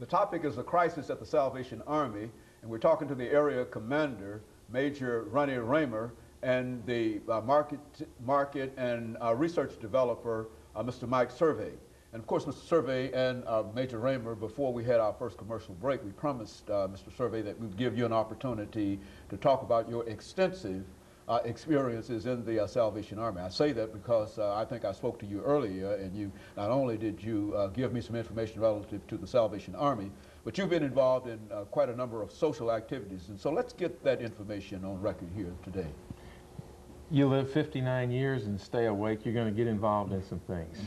The topic is the crisis at the Salvation Army, and we're talking to the area commander, Major RRaymer, and the market and research developer, Mr. MServais. And of course, Mr. Servais and Major RRaymer, before we had our first commercial break, we promised Mr. Servais that we'd give you an opportunity to talk about your extensive experiences in the Salvation Army. I say that because I think I spoke to you earlier, and you not only did you give me some information relative to the Salvation Army, but you've been involved in quite a number of social activities. And so let's get that information on record here today. You live 59 years and stay awake, you're going to get involved in some things.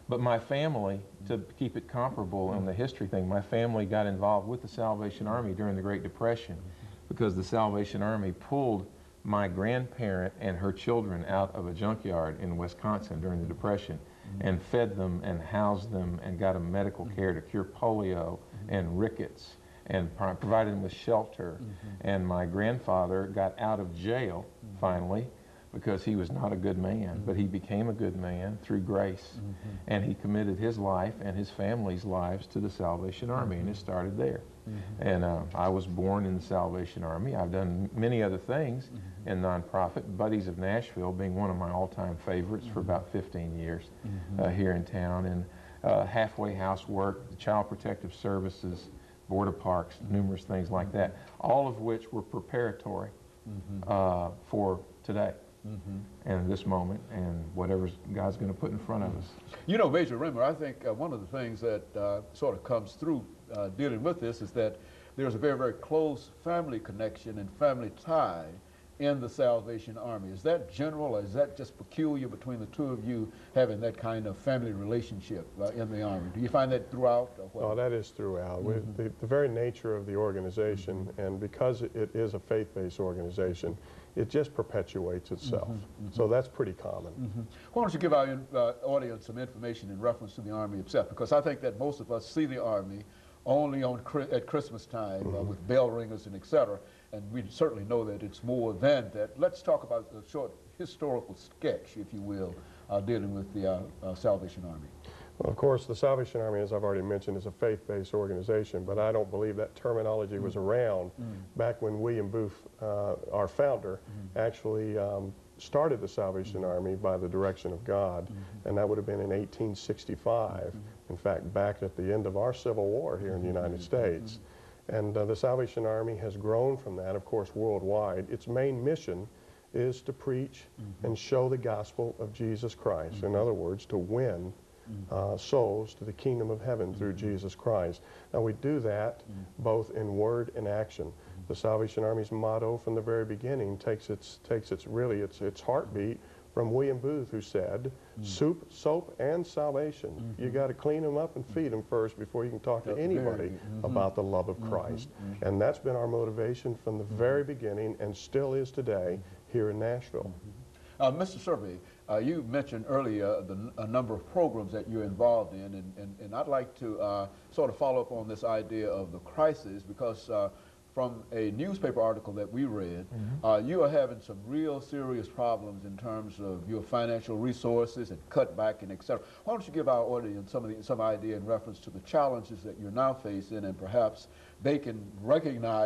But my family, to keep it comparable on the history thing, my family got involved with the Salvation Army during the Great Depression because the Salvation Army pulled my grandparent and her children out of a junkyard in Wisconsin during the Depression and fed them and housed them and got them medical care to cure polio and rickets and provided them with shelter. And my grandfather got out of jail finally because he was not a good man, but he became a good man through grace. And he committed his life and his family's lives to the Salvation Army, and it started there. And I was born in the Salvation Army. I've done many other things in nonprofit, Buddies of Nashville being one of my all-time favorites for about 15 years here in town, and halfway house work, the Child Protective Services, Board of Parks, numerous things like that, all of which were preparatory for today. And this moment and whatever God's going to put in front of us. You know, Major RRaymer, I think one of the things that sort of comes through dealing with this is that there's a very, very close family connection and family tie in the Salvation Army. Is that general, or is that just peculiar between the two of you having that kind of family relationship in the Army? Do you find that throughout? Or what? Oh, that is throughout. The very nature of the organization, and because it is a faith-based organization, it just perpetuates itself. So that's pretty common. Why don't you give our audience some information in reference to the Army itself? Because I think that most of us see the Army only at Christmas time with bell ringers and etc. And we certainly know that it's more than that. Let's talk about a short historical sketch, if you will, dealing with the Salvation Army. Well, of course, the Salvation Army, as I've already mentioned, is a faith-based organization, but I don't believe that terminology was around back when William Booth, our founder, actually started the Salvation Army by the direction of God, and that would have been in 1865. In fact, back at the end of our Civil War here in the United States. And the Salvation Army has grown from that, of course, worldwide. Its main mission is to preach and show the gospel of Jesus Christ. In other words, to win souls to the kingdom of heaven through Jesus Christ. Now, we do that both in word and action. The Salvation Army's motto from the very beginning takes its heartbeat from William Booth, who said, soup, soap, and salvation. You got to clean them up and feed them first before you can talk to anybody about the love of Christ. And that's been our motivation from the very beginning and still is today here in Nashville. Mr. Servais, you mentioned earlier a number of programs that you're involved in, and I'd like to sort of follow up on this idea of the crisis, because from a newspaper article that we read, you are having some real serious problems in terms of your financial resources and cutback and etc. Why don't you give our audience some idea in reference to the challenges that you're now facing, and perhaps they can recognize